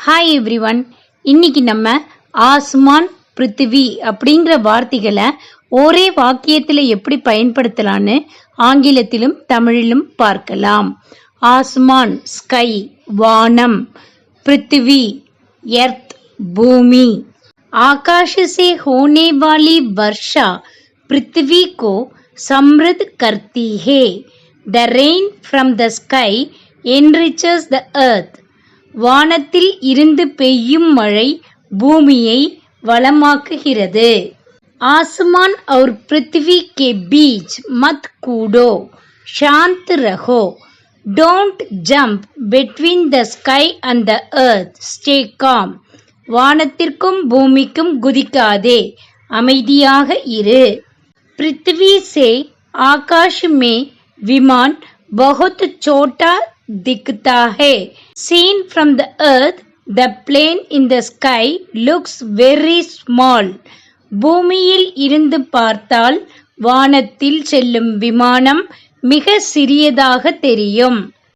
Hi everyone. இன்னைக்கு நம்ம ஆஸ்மான், பிருத்திவி அப்படிங்கிற வார்த்தைகளை ஒரே வாக்கியத்தில் எப்படி பயன்படுத்தலான்னு ஆங்கிலத்திலும் தமிழிலும் பார்க்கலாம். ஆஸ்மான் ஸ்கை வானம், பிருத்திவி எர்த் பூமி. आकाश से होने वाली वर्षा पृथ्वी को समृद्ध करती है. The rain from the sky enriches the earth. வானத்தில் இருந்து பெய்யும் மழை பூமியை வளமாக்குகிறது. आसमान और पृथ्वी के बीच मत कूदो, शांत रहो. Don't jump between the sky and the earth. Stay calm. வானத்திற்கும் பூமிக்கும் குதிக்காதே, அமைதியாக இரு. पृथ्वी से आकाश में विमान बहुत छोटा दिखता है. Seen from the earth, the plane in the sky looks very small. பூமியில் இருந்து பார்த்தால் வானத்தில் செல்லும் விமானம் மிக சிறியதாக தெரியும்.